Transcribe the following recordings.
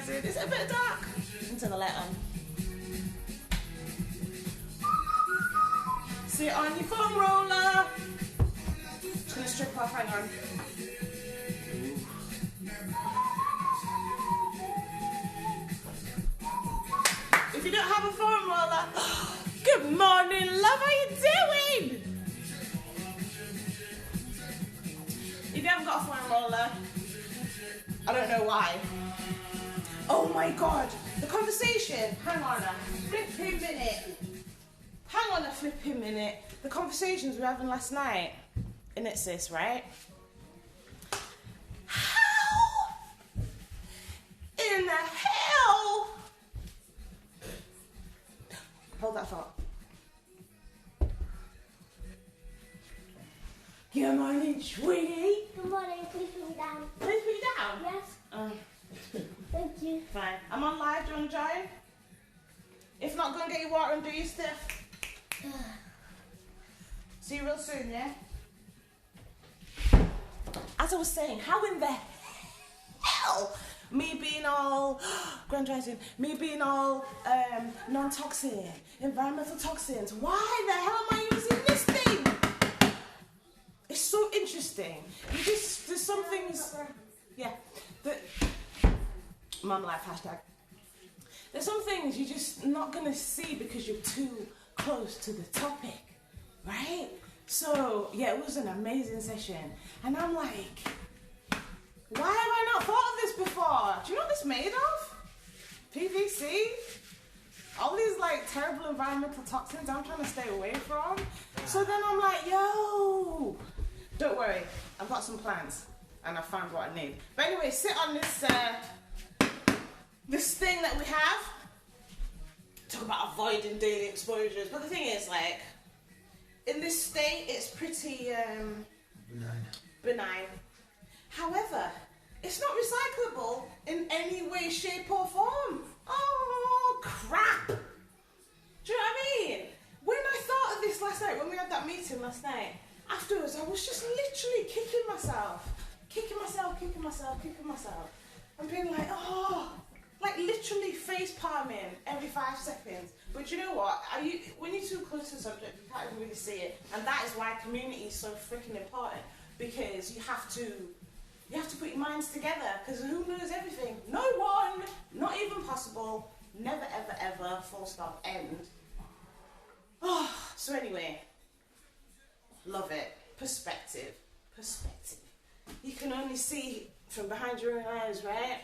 rising. It's a bit dark. Turn the light on. Sit on your foam roller. Just gonna strip off, hang on. If you don't have a foam roller, good morning, love, how you doing? If you haven't got a foam roller, I don't know why. Oh my God, the conversation, hang on a flipping minute. Hang on a flipping minute. The conversations we were having last night, innit sis, right? How in the hell? Hold that thought. Good morning, sweetie. Good morning, please put me down. Please put you down? Yes. Thank you. Fine. I'm on live, do you want to join? If not, go and get your water and do your stuff. See you real soon, yeah? As I was saying, how in the hell me being all Grand Rising, me being all non-toxic, environmental toxins, why the hell am I using this thing? It's so interesting. You just, there's some things, yeah, that, Mum Life hashtag. There's some things you're just not gonna see because you're too close to the topic, right? So, yeah, it was an amazing session. And I'm like, why have I not thought of this before? Do you know what this made of? PVC? All these like terrible environmental toxins I'm trying to stay away from. So then I'm like, yo, don't worry, I've got some plans and I found what I need. But anyway, sit on this this thing that we have. Talk about avoiding daily exposures. But the thing is, like, in this state, it's pretty benign. However, it's not recyclable in any way, shape or form. Oh, crap. Do you know what I mean? When I thought of this last night, when we had that meeting last night, afterwards I was just literally kicking myself. And being like, oh, like literally face palming every 5 seconds. But you know what? When you're too close to the subject, you can't even really see it. And that is why community is so freaking important. Because you have to put your minds together, because who knows everything? No one, not even possible, never ever ever, full stop, end. Oh, so anyway, love it. Perspective. You can only see from behind your own eyes, right?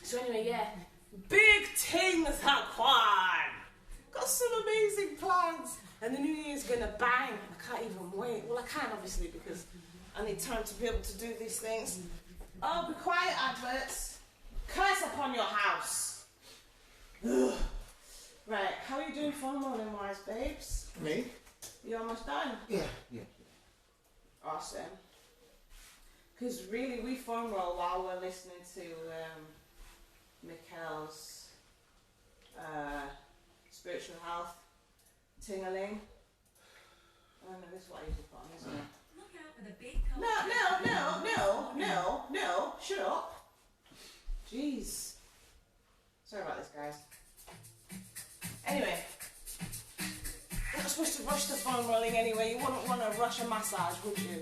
So anyway, yeah, big things happen. Got some amazing plans, and the new year's gonna bang. I can't even wait. Well, I can obviously because I need time to be able to do these things. Oh, be quiet, adverts. Curse upon your house. Ugh. Right, how are you doing phone rolling wise, babes? Me? You almost done? Yeah. Awesome. Because really, we phone roll while we're listening to Mikkel's spiritual health tingling. Oh no, this is what I usually put on, isn't it? Look out for the big No, shut up. Jeez. Sorry about this, guys. Anyway, you're not supposed to rush the phone rolling anyway. You wouldn't want to rush a massage, would you?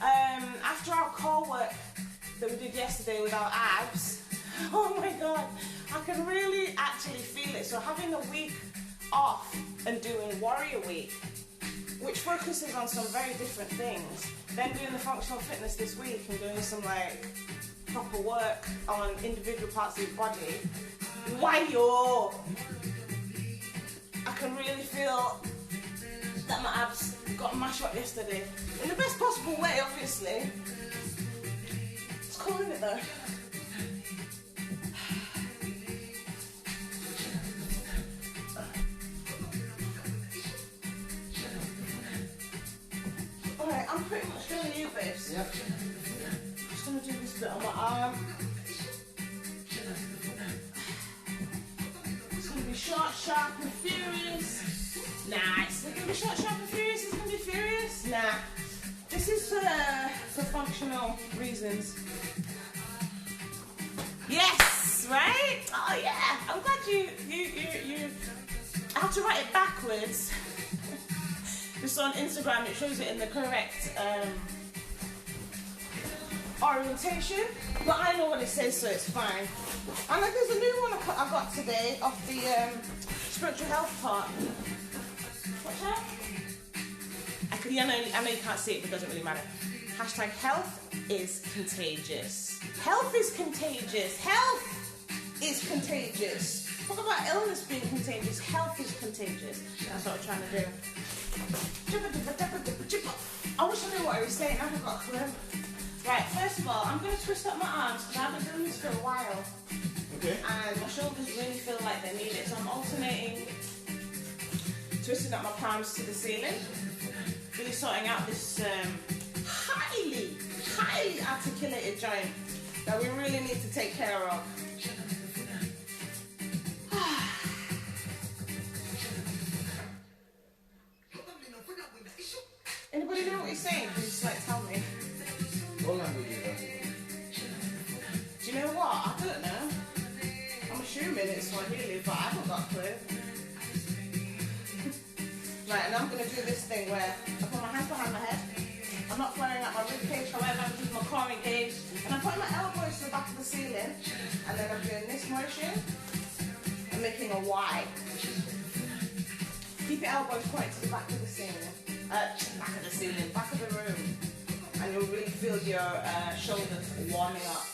After our core work that we did yesterday with our abs, oh my God, I can really actually feel it. So having a week off and doing Warrior Week, which focuses on some very different things, then doing the functional fitness this week and doing some like proper work on individual parts of your body, why-yo, I can really feel that my abs got mashed up yesterday. In the best possible way, obviously. It's cool, isn't it though? Alright, I'm pretty much doing you, babes. Yep. I'm just gonna do this bit on my arm. It's gonna be short, sharp and furious. Nah, it's not gonna be short, sharp and furious, it's gonna be furious. Nah. This is for functional reasons. Yes! nice, right? Oh yeah, I'm glad you I have to write it backwards. Just on Instagram, it shows it in the correct orientation, but I know what it says, so it's fine. And like, there's a new one I got today of the spiritual health part. Watch out. I know you can't see it, but it doesn't really matter. Hashtag health is contagious. Health is contagious. Health is contagious. Talk about illness being contagious. Health is contagious. That's what I'm trying to do. I wish I knew what I was saying. I haven't got a clue. Right, first of all, I'm going to twist up my arms because I haven't done this for a while. Okay. And my shoulders really feel like they need it. So I'm alternating twisting up my palms to the ceiling. Really sorting out this highly articulated joint that we really need to take care of. Anybody know what he's saying? Can you just like tell me? What language is that? Do you know what? I don't know. I'm assuming it's Swahili, but I haven't got a clue. Right, and I'm going to do this thing where I put my hands behind my head. I'm not flaring out my rib cage, however, I'm keeping my core engaged. And I'm putting my elbows to the back of the ceiling. And then I'm doing this motion. I'm making a Y. Keep your elbows pointed to the back of the ceiling. Back of the room. And you'll really feel your shoulders warming up.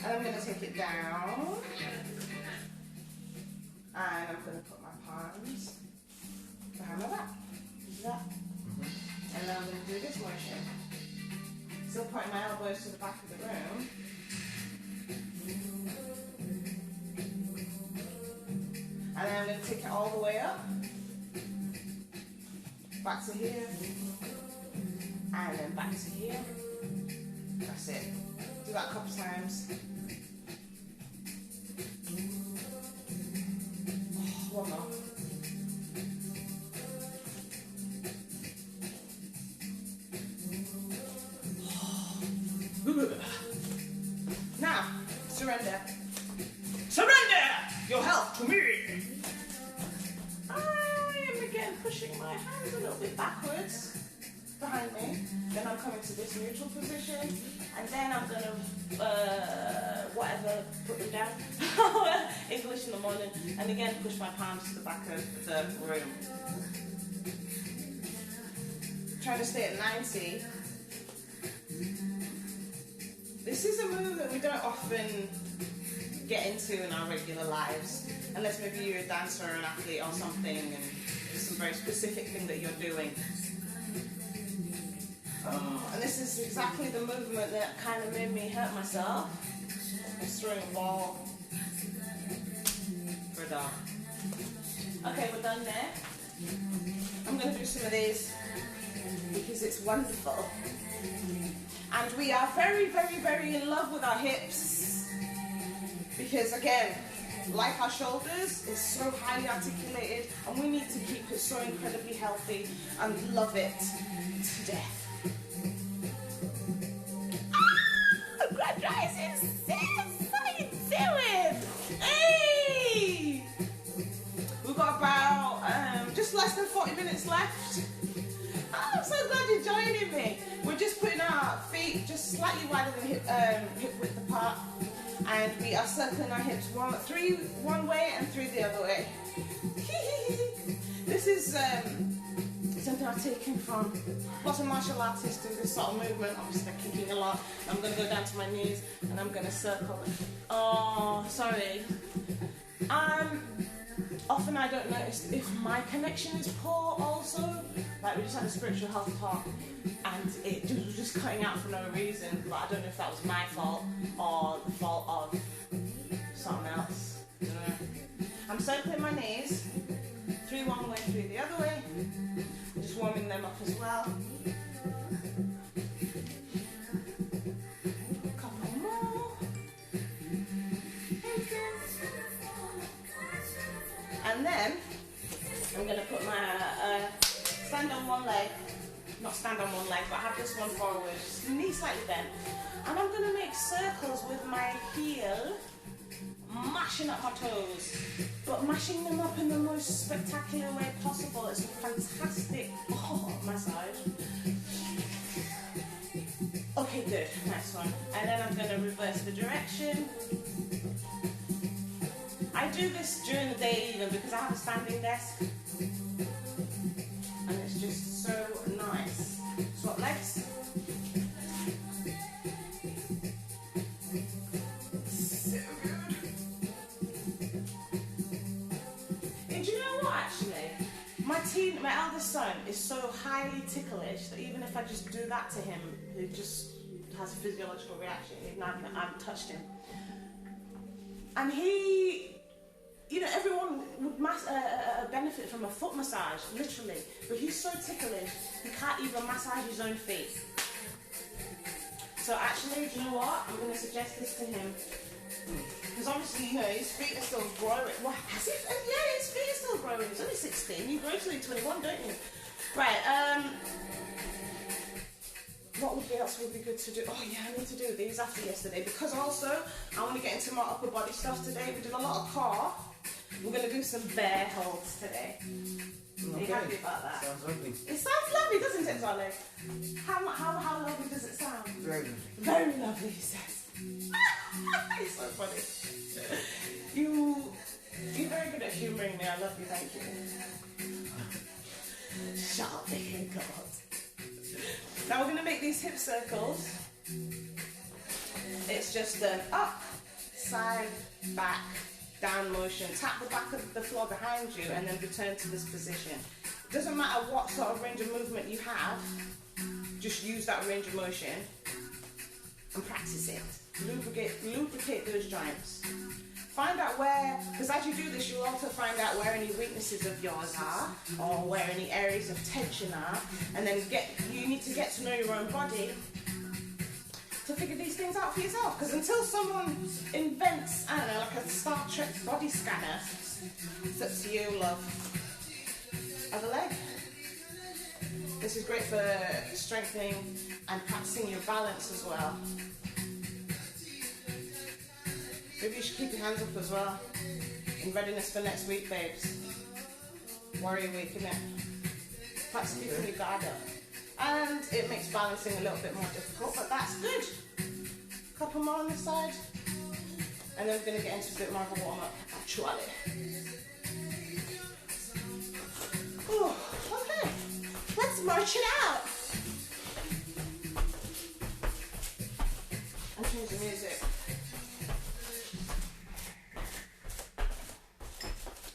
And I'm going to take it down. And I'm going to put my palms behind my back. Do that. And then I'm going to do this motion. Still pointing my elbows to the back of the room. And then I'm going to take it all the way up. Back to here. And then back to here. That's it. Do that a couple times. One more. Now, surrender. Surrender your health to me. I am again pushing my hands a little bit backwards behind me. Then I'm coming to this neutral position, and then I'm gonna put them down. English in the morning, and again push my palms to the back of the room. Trying to stay at 90. This is a move that we don't often get into in our regular lives, unless maybe you're a dancer or an athlete or something, and it's some very specific thing that you're doing. And this is exactly the movement that kind of made me hurt myself. I was throwing a ball for a dog. Okay, we're done there. I'm going to do some of these because it's wonderful. And we are very, very, very in love with our hips. Because again, like our shoulders, it's so highly articulated, and we need to keep it so incredibly healthy and love it to death. Grand Rising sis, how you doing? Hey! We've got about just less than 40 minutes left. Oh, I'm so glad you're joining me. We're just putting our feet just slightly wider than hip width apart, and we are circling our hips three one way and three the other way. This is something I've taken from lots of martial artists do this sort of movement. Obviously they're kicking a lot. I'm going to go down to my knees and I'm going to circle. Oh, sorry. Often I don't notice if my connection is poor also. Like we just had a spiritual health talk and it was just cutting out for no reason. But I don't know if that was my fault or the fault of something else. I don't know. I'm circling my knees. Three one way, three the other way. Just warming them up as well. A couple more. And then I'm going to put my stand on one leg not stand on one leg, but have this one forward, knee slightly bent. And I'm going to make circles with my heel, mashing up my toes, but mashing them up in the most spectacular way possible. It's a fantastic massage. Okay, good, nice one. And then I'm going to reverse the direction. I do this during the day even because I have a standing desk. And it's just so nice. Swap legs. So good. And do you know what actually? My eldest son is so highly ticklish that even if I just do that to him, he just has a physiological reaction, even though I haven't touched him. And he, you know, everyone would benefit from a foot massage, literally. But he's so ticklish, he can't even massage his own feet. So actually, do you know what? I'm going to suggest this to him. Because obviously, you know, his feet are still growing. Well, as if, yeah, his feet are still growing. He's only 16. You grow till you're 21, don't you? Right, what else would be good to do? Oh yeah, I need to do these after yesterday because also I want to get into my upper body stuff today. We did a lot of core. We're going to do some bear holds today. Are you happy about that? Sounds lovely. It sounds lovely, doesn't it, darling? How lovely does it sound? Very lovely. Very lovely, he says. It's so funny. You're very good at humouring me. I love you, thank you. Shut up, big God. Now we're going to make these hip circles. It's just an up, side, back, down motion. Tap the back of the floor behind you and then return to this position. It doesn't matter what sort of range of movement you have, just use that range of motion and practice it. Lubricate those joints. Find out where, because as you do this, you'll also find out where any weaknesses of yours are, or where any areas of tension are, and then you need to get to know your own body to figure these things out for yourself. Because until someone invents, I don't know, like a Star Trek body scanner, it's up to you, love. Other leg. This is great for strengthening and practicing your balance as well. Maybe you should keep your hands up as well, in readiness for next week, babes. Warrior week, innit? Perhaps keeping your guard up. And it makes balancing a little bit more difficult, but that's good. Couple more on this side. And then we're going to get into a bit more of a warm-up, actually. Oh, okay. Let's march it out. And change the music.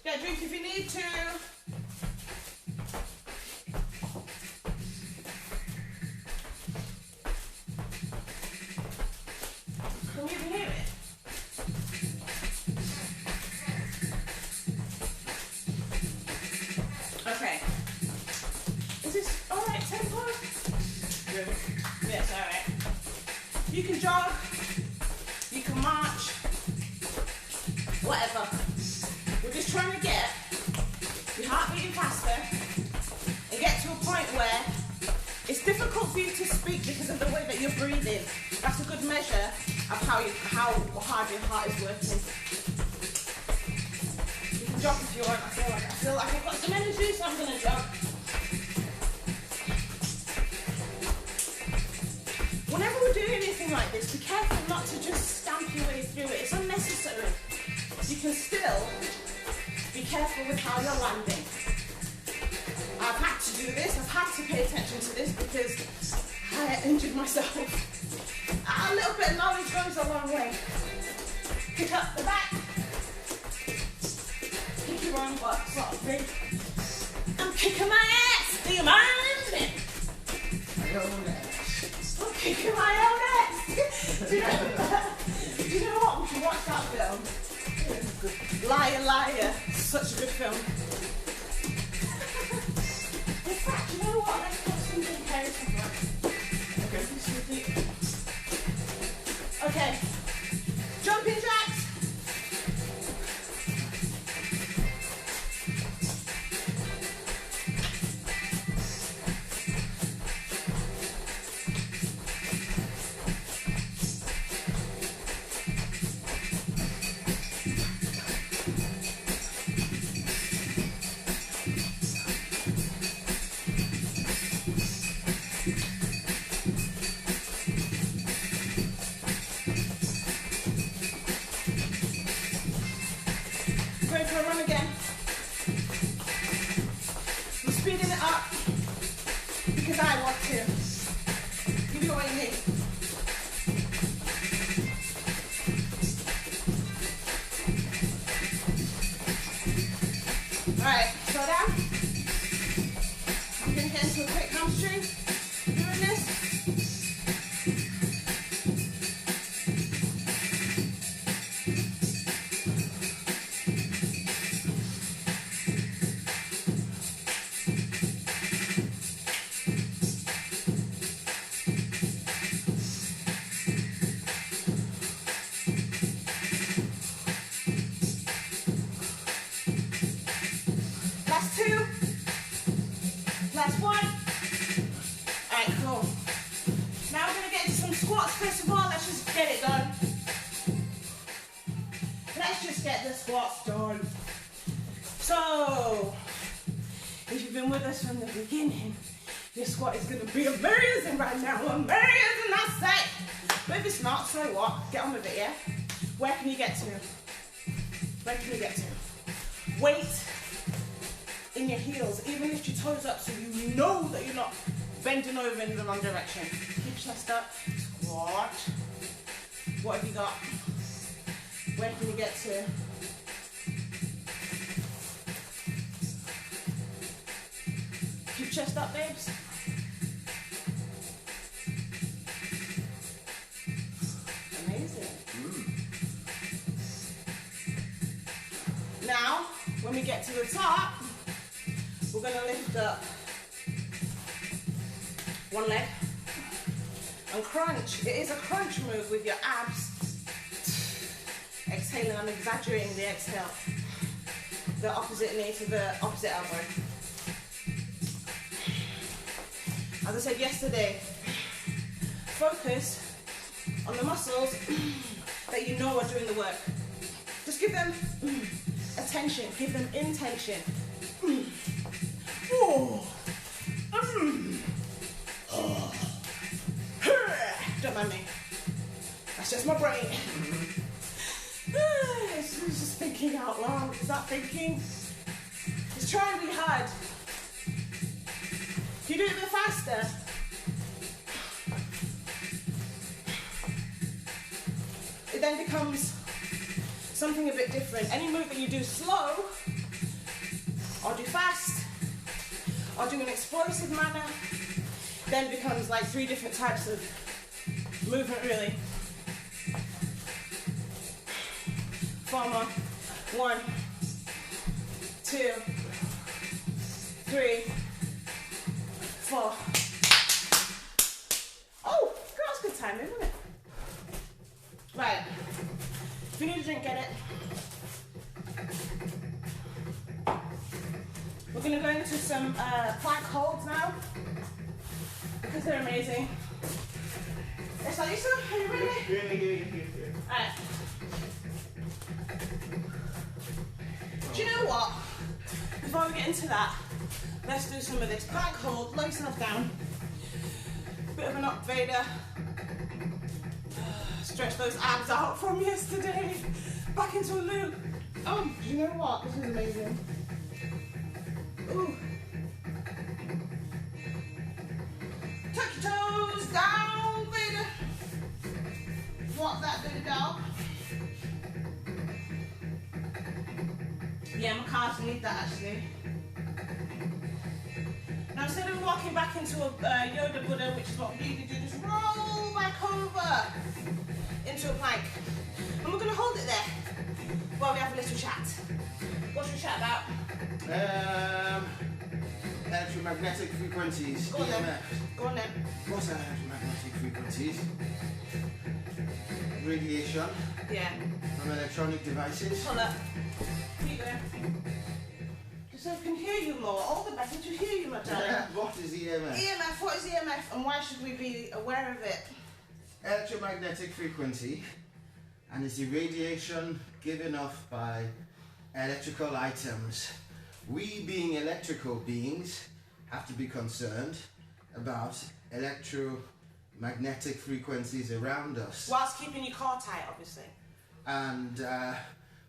Get a drink if you need to. Can you even hear it? Okay. Is this alright tempo? Good. Yes, alright. You can jog, you can march, whatever. We're just trying to get your heart beating faster and get to a point where it's difficult for you to speak because of the way that you're breathing. That's a good measure of how hard your heart is working. You can jog if you want. I feel like I've got some energy, so I'm going to jog. Whenever we're doing anything like this, be careful not to just stamp your way through it. It's unnecessary. You can still be careful with how you're landing. I've had to do this, I've had to pay attention to this because I injured myself. A little bit of knowledge goes a long way. Pick up the back, kick your own butt, sort of thing. I'm kicking my ass, do you mind? I'm kicking my own ass. Do you know what? We should watch that film. Liar, Liar. Such a good film. In fact, you know what? Let's put some good comparison. Okay. Okay. Jumping jacks. gonna run again. I'm speeding it up because I want to. Give you what you need. Alright, slow down. I'm gonna get into a quick hamstring doing this. Last two. Last one. Alright, cool. Now we're going to get into some squats first of all. Let's just get it done. Let's just get the squats done. So, if you've been with us from the beginning, your squat is going to be amazing right now. Amazing, that's it. But if it's not, so what? Get on with it, yeah? Where can you get to? Where can you get to? Weight in your heels, even lift your toes up so you know that you're not bending over in the wrong direction. Keep chest up, squat. What have you got? Where can you get to? Keep chest up, babes. Amazing. Now, when we get to the top, we're going to lift up one leg and crunch. It is a crunch move with your abs. Exhaling, I'm exaggerating the exhale. The opposite knee to the opposite elbow. As I said yesterday, focus on the muscles that you know are doing the work. Just give them attention, give them intention. Don't mind me. That's just my brain. It's just thinking out loud. Is that thinking? It's trying really hard. If you do it a bit faster, it then becomes something a bit different. Any move that you do slow, or do fast, or do in an explosive manner, then becomes like 3 different types of movement really. Former. 1, 2, 3, 4. Oh, that's good time, isn't it? Right. If you need a drink, get it. We're going to go into some plank holds now because they're amazing. Yes, Lisa, are you ready? Yeah. Alright. Do you know what? Before we get into that, let's do some of this plank hold. Lay yourself down. Bit of an up Vader. Stretch those abs out from yesterday. Back into a loop. Oh, do you know what? This is amazing. Ooh. Tuck your toes down, Vader. Walk that bit down. Yeah, my calves need that actually. Now instead of walking back into a Yoda Buddha, which is what we usually do, just roll back over into a plank. And we're going to hold it there while we have a little chat. What should we chat about? Electromagnetic frequencies. Go on then. EMF. Go on then. What's electromagnetic frequencies? Radiation Yeah. from electronic devices. Hold up. Keep going. Just so I can hear you more. All the better to hear you, my darling. What is EMF? EMF, what is EMF and why should we be aware of it? Electromagnetic frequency, and it's the radiation given off by electrical items. We, being electrical beings, have to be concerned about electromagnetic frequencies around us. Whilst keeping your car tight, obviously. And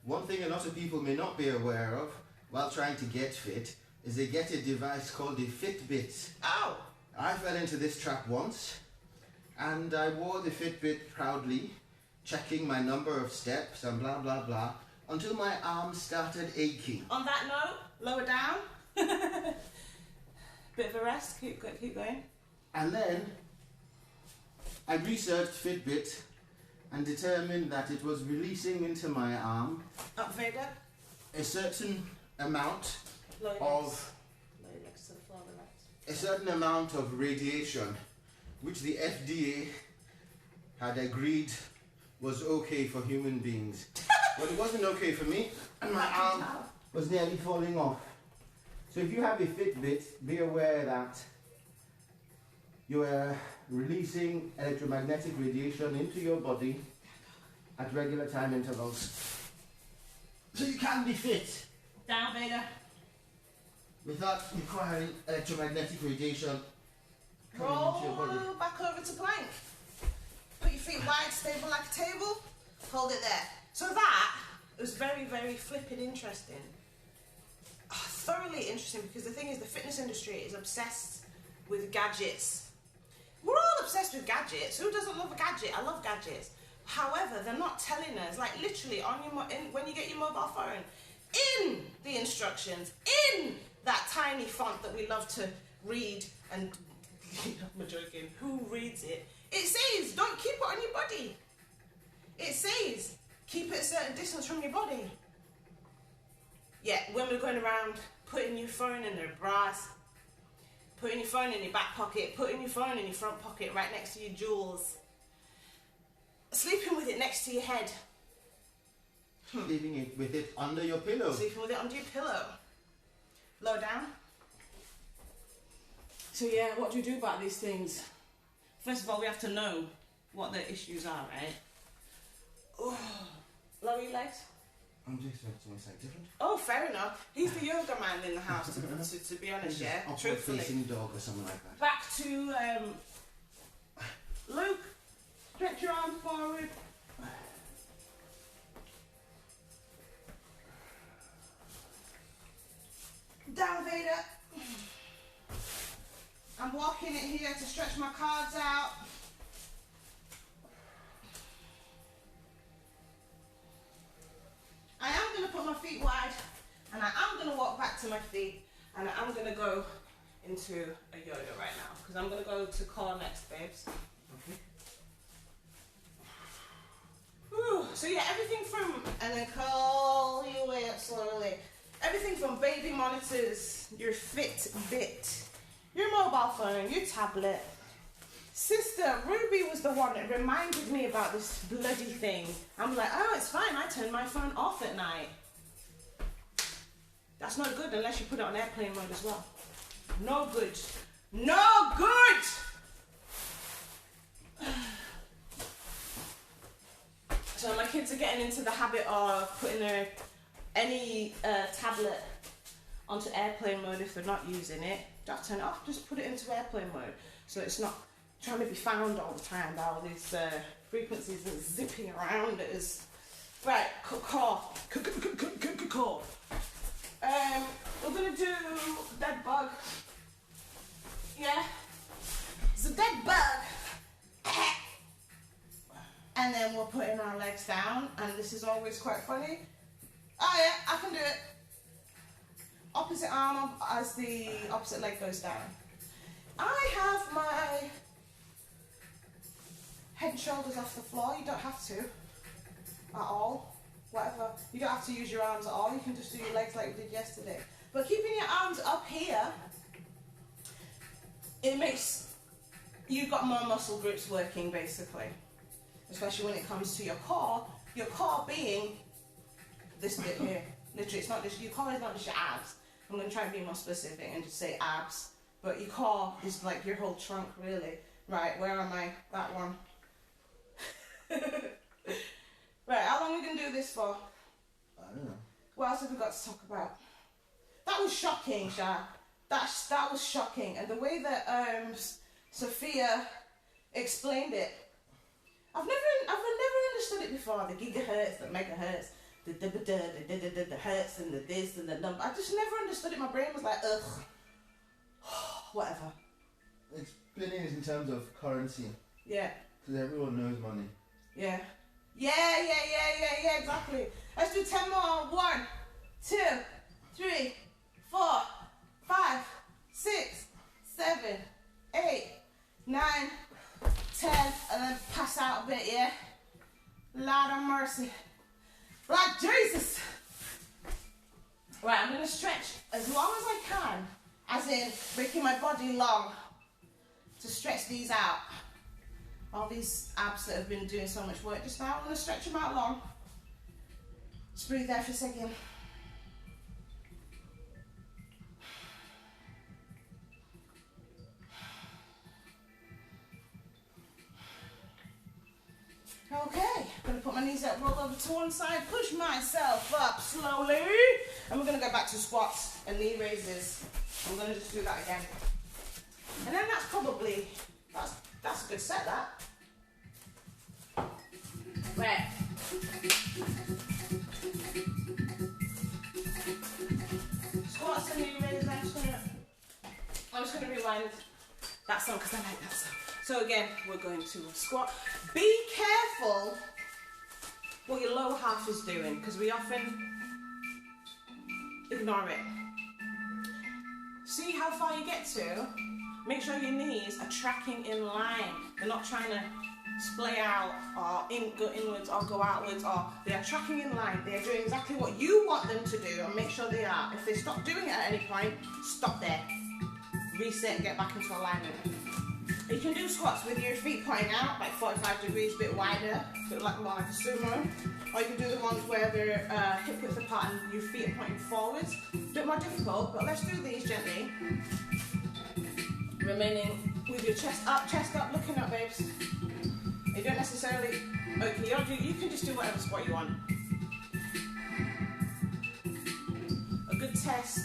one thing a lot of people may not be aware of while trying to get fit is they get a device called a Fitbit. Ow! I fell into this trap once and I wore the Fitbit proudly, checking my number of steps and blah blah blah, until my arms started aching. On that note, lower down. Bit of a rest, keep going. And then I researched Fitbit and determined that it was releasing into my arm Up, Vader. a certain amount Lower legs. of Lower legs to the floor, relax. a certain amount of radiation, which the FDA had agreed was okay for human beings. But it wasn't okay for me, and my arm was nearly falling off. So if you have a Fitbit, be aware that you are releasing electromagnetic radiation into your body at regular time intervals. So you can be fit Down, Vader. without requiring electromagnetic radiation coming into your body. Roll back over to plank. Put your feet wide, stable like a table. Hold it there. So that was very, very flipping interesting. Thoroughly interesting, because the thing is, the fitness industry is obsessed with gadgets. We're all obsessed with gadgets. Who doesn't love a gadget? I love gadgets. However, they're not telling us, like literally on your when you get your mobile phone, in the instructions, in that tiny font that we love to read, and I'm joking, who reads it? It says, don't keep it on your body. It says, keep it a certain distance from your body. Yeah, when we're going around putting your phone in their bras, putting your phone in your back pocket, putting your phone in your front pocket right next to your jewels, sleeping with it next to your head. Leaving it with it under your pillow. Sleeping with it under your pillow. Lower down. So yeah, what do we do about these things? First of all, we have to know what the issues are, right? Oh. Lower your legs. I'm just expecting something different. Oh, fair enough. He's the yoga man in the house, to be honest, yeah. Truthfully. Facing dog or something like that. Back to Luke. Stretch your arms forward. Down, Vader. I'm walking it here to stretch my calves out. I am going to put my feet wide, and I am going to walk back to my feet, and I am going to go into a yoga right now, because I'm going to go to core next, babes. Okay. Whew. So yeah, everything from, and then curl your way up slowly. Everything from baby monitors, your Fitbit, your mobile phone, your tablet. Sister, Ruby was the one that reminded me about this bloody thing. I'm like, oh, it's fine, I turn my phone off at night. That's not good unless you put it on airplane mode as well. No good. No good! So my kids are getting into the habit of putting any tablet onto airplane mode if they're not using it. Don't turn it off, just put it into airplane mode. So it's not trying to be found all the time by all these frequencies and zipping around us. Right, core. Core. We're gonna do dead bug. Yeah. It's a dead bug. And then we're putting our legs down, and this is always quite funny. Oh yeah, I can do it. Opposite arm up as the opposite leg goes down. I have my head and shoulders off the floor. You don't have to at all. Whatever. You don't have to use your arms at all. You can just do your legs like we did yesterday. But keeping your arms up here, it makes you've got more muscle groups working basically. Especially when it comes to your core being this bit here. Literally, it's not just your core is not just your abs. I'm going to try and be more specific and just say abs. But your core is like your whole trunk, really. Right, where am I? That one. Right, how long are we going to do this for? I don't know. What else have we got to talk about? That was shocking, Sha. That was shocking. And the way that Sophia explained it, I've never understood it before. The gigahertz, the megahertz, the hurts and the this and the number. I just never understood it. My brain was like, ugh, whatever. Explaining it in terms of currency. Yeah. Because everyone knows money. Yeah. Yeah, exactly. Let's do 10 more. 1, 2, 3, 4, 5, 6, 7, 8, 9, 10, and then pass out a bit, yeah? Lord of mercy. Like Jesus. Right, I'm gonna stretch as long as I can, as in making my body long to stretch these out. All these abs that have been doing so much work just now, I'm gonna stretch them out long. Just breathe there for a second. Okay, I'm gonna put my knees up, roll over to one side, push myself up slowly, and we're gonna go back to squats and knee raises. I'm gonna just do that again. And then that's probably, that's a good set, that. Right. Squats and knee raises, I'm just gonna rewind that song because I like that song. So again, we're going to squat. Be careful what your lower half is doing because we often ignore it. See how far you get to. Make sure your knees are tracking in line. They're not trying to splay out or go inwards or go outwards, or they are tracking in line. They are doing exactly what you want them to do, and make sure they are. If they stop doing it at any point, stop there. Reset, get back into alignment. You can do squats with your feet pointing out, like 45 degrees, a bit wider, a bit like more like a sumo. Or you can do the ones where they're hip width apart and your feet are pointing forwards. A bit more difficult, but let's do these gently. Remaining with your chest up, looking up, babes. You don't necessarily, okay, you can just do whatever squat you want. A good test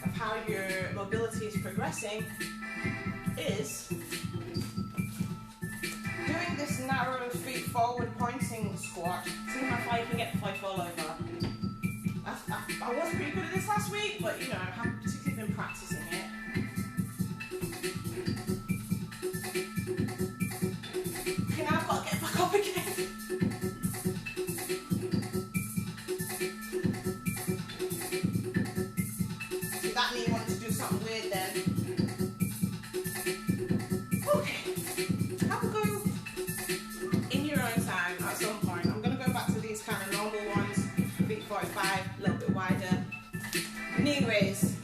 of how your mobility is progressing is doing this narrow feet forward pointing squat. See how far you can get before I fall over. I was pretty good at this last week, but you know, I haven't particularly been practicing it. Okay, now I've got to get back up again. See, that knee wanted to do something weird then. Have a go in your own time at some point. I'm going to go back to these kind of normal ones. Feet 45, a little bit wider. Knee raise.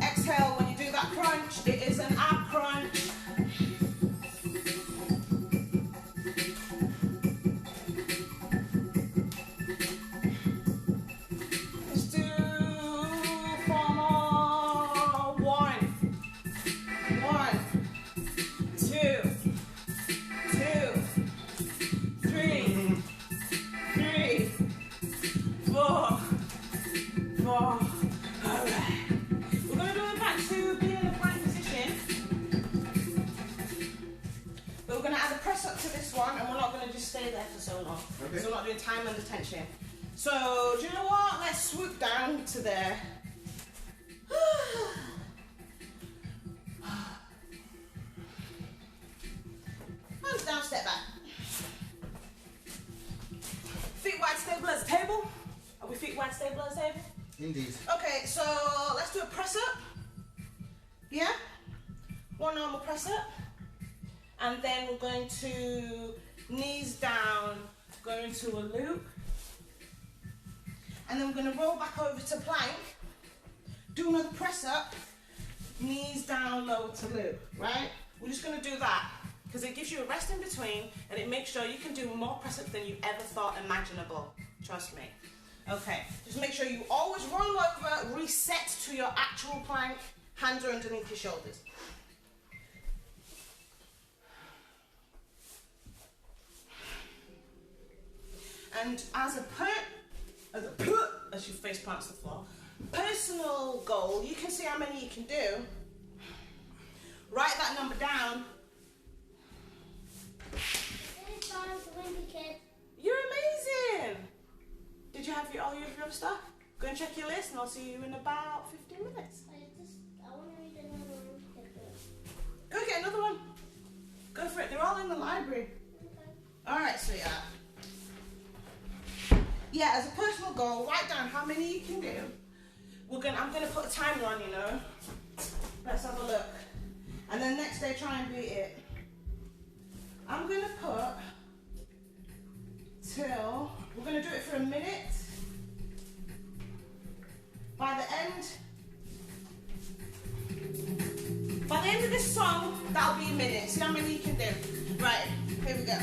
Exhale when you do that crunch. It is an ab crunch. Okay. So we're not doing time under tension. So, do you know what? Let's swoop down to there. Hands down, step back. Feet wide, stable as a table. Are we feet wide, stable as a table? Indeed. Okay, so let's do a press up. Yeah? One normal press up. And then we're going to knees down, go into a loop, and then we're going to roll back over to plank, do another press up, knees down, lower to loop, right? We're just going to do that because it gives you a rest in between and it makes sure you can do more press ups than you ever thought imaginable. Trust me. Okay, just make sure you always roll over, reset to your actual plank, hands are underneath your shoulders. And as you face plants the floor, personal goal, you can see how many you can do. Write that number down. You're amazing. Did you have all your other stuff? Go and check your list and I'll see you in about 15 minutes. I want to read another one. Go get another one. Go for it. They're all in the library. Okay. All right, sweetheart. Yeah, as a personal goal, write down how many you can do. I'm gonna put a timer on, you know. Let's have a look. And then next day, try and beat it. I'm gonna put till, we're gonna do it for a minute. By the end of this song, that'll be a minute. See how many you can do. Right, here we go.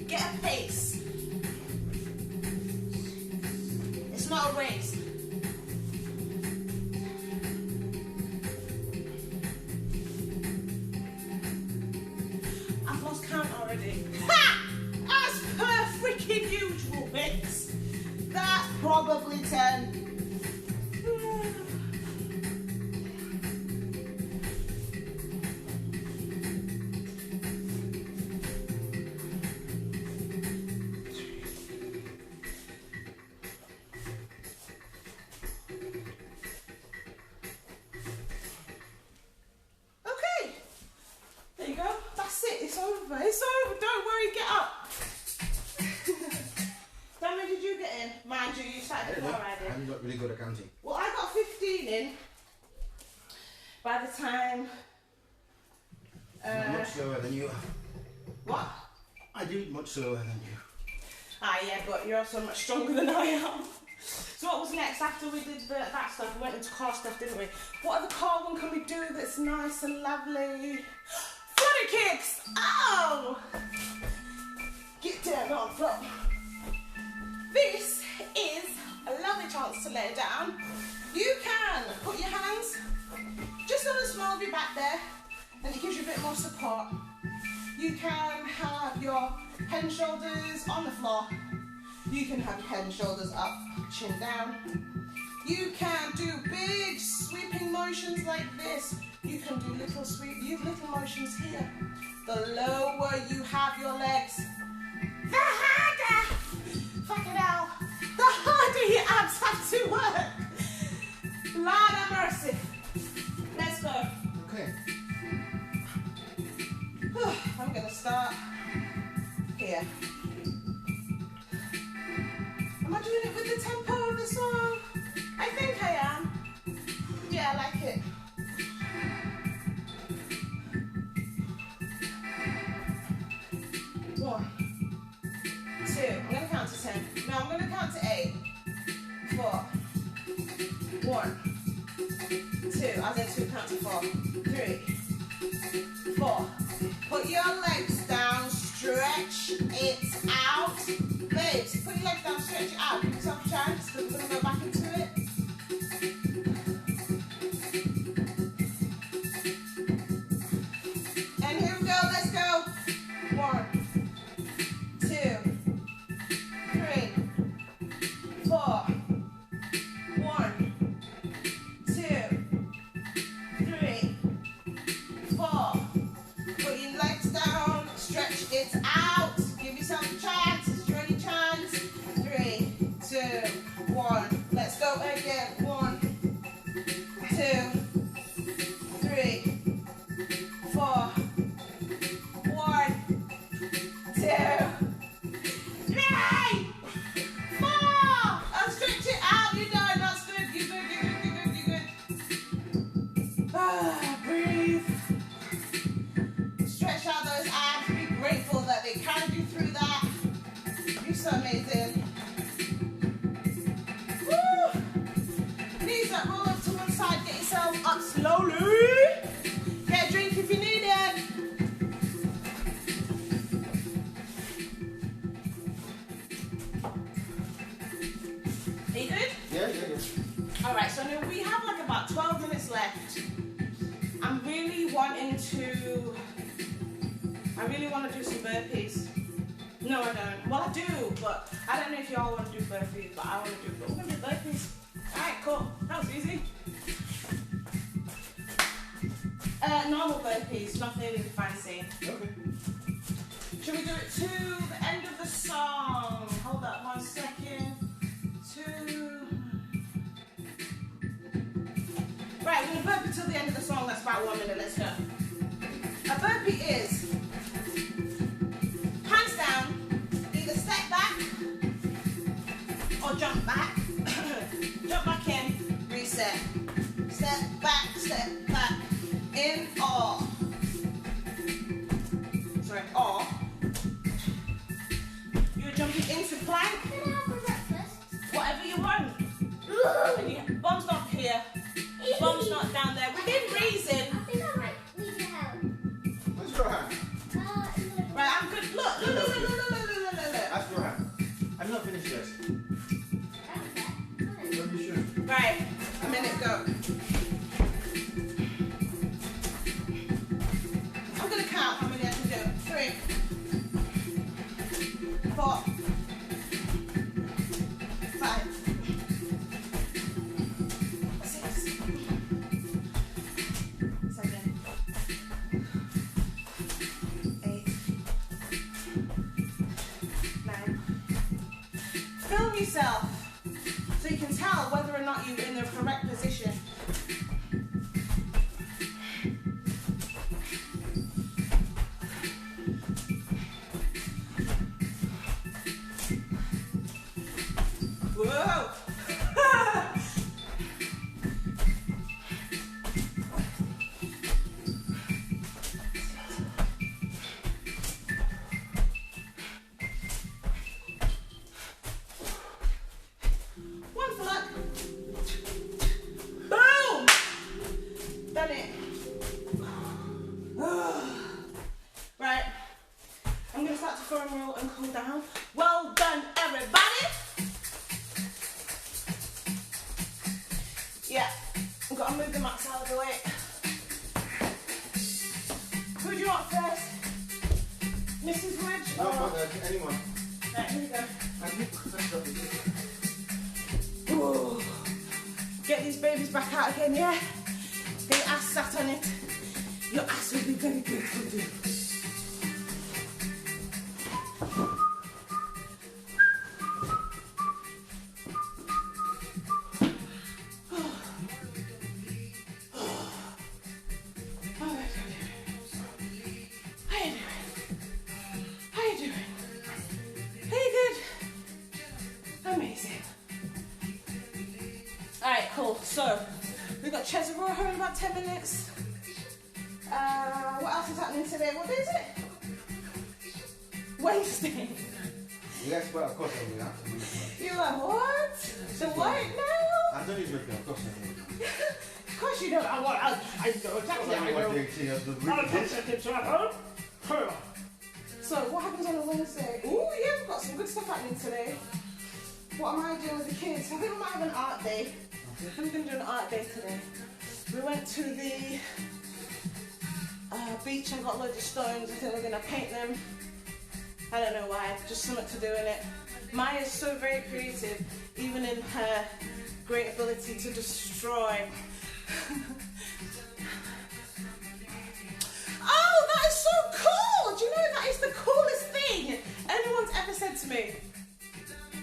Get a pace. It's not a race. I've lost count already. Ha! As per freaking usual, Bix. That's probably 10. It's over. Don't worry. Get up. How many did you get in? Mind you, you started before I did. I'm not really good at counting. Well, I got 15 in. By the time. I'm much slower than you. What? I do it much slower than you. Ah, yeah, but you're also much stronger than I am. So what was next after we did that stuff? We went into car stuff, didn't we? What other car one can we do that's nice and lovely? Flutter kicks! Oh! Get down on the floor. This is a lovely chance to lay down. You can put your hands just on the small of your back there, and it gives you a bit more support. You can have your head and shoulders on the floor. You can have your head and shoulders up, chin down. You can do big sweeping motions like this. You can do little motions here. The lower you have your legs, the harder, fucking hell, the harder your abs have to work. Lord have mercy. Let's go. Okay. I'm gonna start here. Am I doing it with the tempo of the song? I think I am. Yeah, I like it. One, two. I'm gonna count to 10. No, I'm gonna count to 8. 4. 1, 2. I'll then 2 count to 4. 3, 4. Put your legs down, stretch it out. Babes, put your legs down, stretch it out. Give yourself a chance, because we're going to go back into it. And here we go, let's go. 1, 2, 3, 4. 1, 2, 3, 4. Put your legs down, stretch it out. Give yourself a chance, it's your only chance. 3, 2, 1. Let's go again. 1, 2, 3, 4. 1, 2, 3, 4. And stretch it out. You're done. That's good. You're good. You're good. Ah, breathe. Stretch out those abs. Be grateful that they carried you through that. You're so amazing. Woo! I really want to do some burpees. No, I don't. Well, I do, but I don't know if y'all want to do burpees, but I want to do. But we're gonna do burpees. All right, cool. That was easy. Normal burpees, nothing fancy. Okay. Should we do it to the end of the song? Hold up 1 second. Right, we're gonna burpee till the end of the song. That's about 1 minute. Let's go. A burpee is hands down, either step back or jump back. Jump back in, reset. Step back, in or. Sorry, or. You're jumping into plank. Can I have a breakfast? Whatever you want. And your bum's not here. Bum's not down there. Within reason. I think I might need your help. What's your hand? Right, I'm good. Look. That's your hand. I'm not finished yet. Don't be sure. Right, a minute, go. I'm gonna count how many I can do. 3, 4, 5, 6, 7, 8, 9. Film yourself so you can tell whether or not you're in the correct position. Whoa! One foot. Boom! Done it. Right. I'm going to start to foam roll and cool down. Well done, everybody. Yeah. I've got to move the mats out of the way. Who do you want first? Mrs. Wedge? No, anyone. Right, here we go. I need to Ooh. Get these babies back out again, yeah? Get your ass sat on it. Your ass will be very good for you. Cool, so we've got Chesero home in about 10 minutes. What else is happening today? What day is it? Wednesday. Yes, well, of course I will. You're like, what? The light now? I don't even know, of course I will. Of course you don't. I know exactly. I know. So what happens on a Wednesday? Oh yeah, we've got some good stuff happening today. What am I doing with the kids? I think we might have an art day. I'm going to do an art day today. We went to the beach and got loads of stones. I think we're going to paint them. I don't know why, just something to do in it. Maya's so very creative, even in her great ability to destroy. Oh, that is so cool! Do you know that is the coolest thing anyone's ever said to me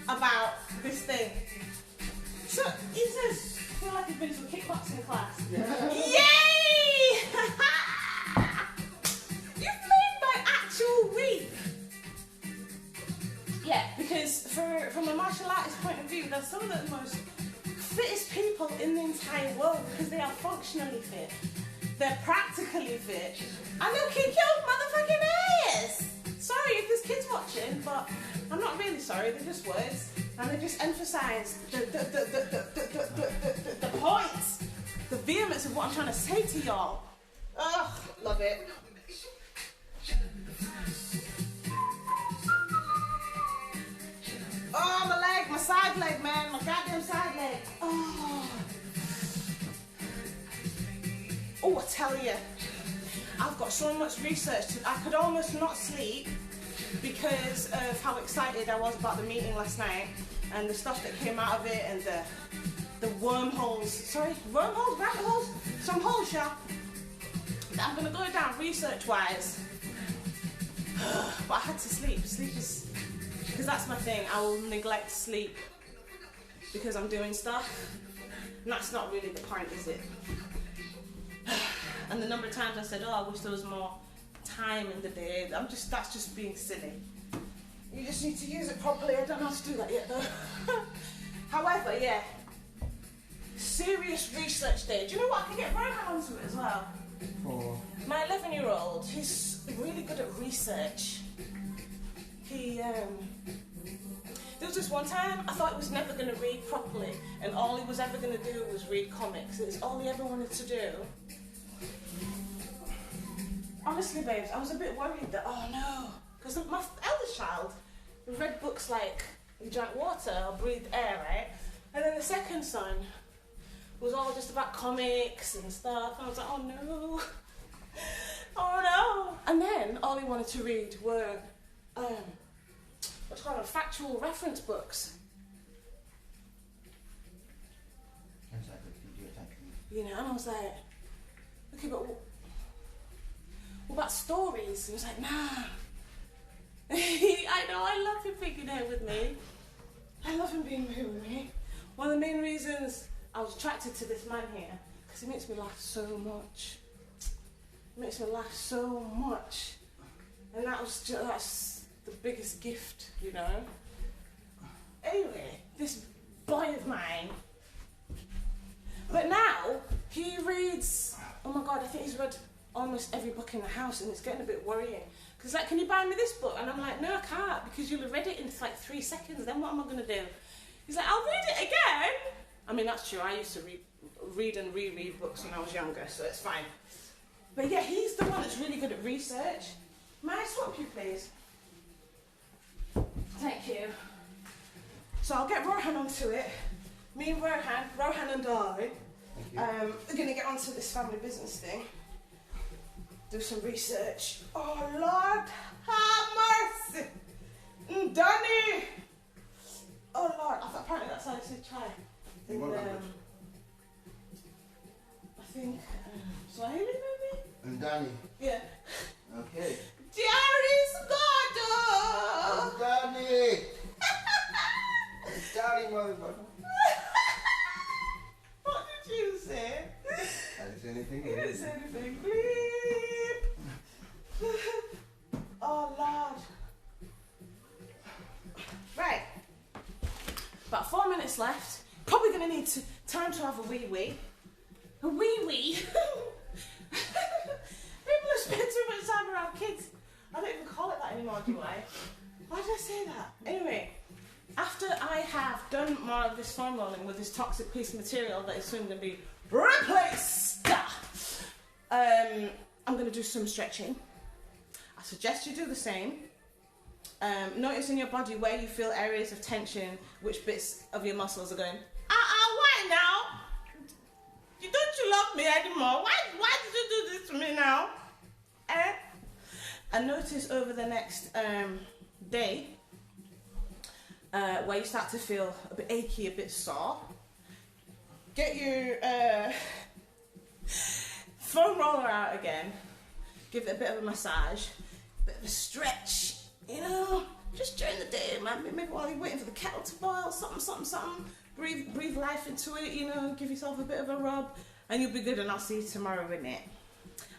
about this thing? So, he says, I feel like he's been to a kickboxing class. Yeah. Yay! You've made my actual week. Yeah, because from a martial artist point of view, they're some of the most fittest people in the entire world because they are functionally fit. They're practically fit. And they'll kick your motherfucking ass! Sorry if there's kids watching, but I'm not really sorry, they're just words. And they just emphasise the points, the vehemence of what I'm trying to say to y'all. Ugh, love it. Oh, my leg, my side leg, man, my goddamn side leg. Oh, I tell you, I've got so much research to, I could almost not sleep because of how excited I was about the meeting last night and the stuff that came out of it and the wormholes, sorry, wormholes, rabbit holes, some holes, yeah, that I'm going to go down research-wise. But I had to sleep. Sleep is, because that's my thing, I will neglect sleep because I'm doing stuff. And that's not really the point, is it? And the number of times I said, oh, I wish there was more time in the day. That's just being silly. You just need to use it properly. I don't know how to do that yet though. However, yeah, serious research day. Do you know what? I can get Rohan onto it as well. For My 11-year-old, he's really good at research. There was this one time I thought he was never going to read properly and all he was ever going to do was read comics. It's all he ever wanted to do. Honestly, babes, I was a bit worried that, oh no, because my eldest child read books like he drank water or breathed air, right? And then the second son was all just about comics and stuff. And I was like, oh no, oh no. And then all he wanted to read were, what's called factual reference books. You know, and I was like, okay, but what about stories? And he was like, nah. I know, I love him thinking there with me. I love him being here with me. One of the main reasons I was attracted to this man here, because he makes me laugh so much. He makes me laugh so much. And that's the biggest gift, you know. Anyway, this boy of mine, but now he reads, oh my God, I think he's read almost every book in the house and it's getting a bit worrying. Because like, can you buy me this book? And I'm like, no, I can't, because you'll have read it in like 3 seconds, then what am I going to do? He's like, I'll read it again. I mean, that's true, I used to read and reread books when I was younger, so it's fine. But yeah, he's the one that's really good at research. May I swap you, please? Thank you. So I'll get Rohan onto it. Me and Rohan and I, are going to get onto this family business thing. Do some research. Oh Lord, have mercy. Danny. Oh Lord, apparently that's how I say chai. And, I think, Swahili maybe? And Danny. Yeah. Okay. Jerry's God! Danny! Danny, motherfucker. What did you say? I didn't say anything. You didn't say anything. Bleep. Oh Lord. Right. About 4 minutes left. Probably going to need time to have a wee-wee. A wee-wee? People have spent too much time around kids. I don't even call it that anymore, do I? Why did I say that? Anyway, after I have done more of this foam rolling with this toxic piece of material that is soon going to be replaced, I'm going to do some stretching. I suggest you do the same. Notice in your body where you feel areas of tension, which bits of your muscles are going, why now? Don't you love me anymore? Why did you do this to me now? And notice over the next day where you start to feel a bit achy, a bit sore. Get your foam roller out again. Give it a bit of a massage, a bit of a stretch, you know, just during the day, maybe while you're waiting for the kettle to boil, something. Breathe life into it, you know, give yourself a bit of a rub, and you'll be good, and I'll see you tomorrow in it.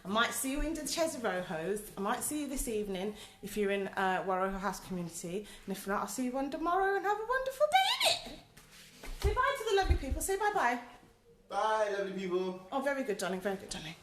I might see you in the Chesarojos. I might see you this evening if you're in Waroho House community, and if not, I'll see you on tomorrow and have a wonderful day in it. Say bye to the lovely people. Say bye-bye. Bye, lovely people. Oh, very good, darling. Very good, darling.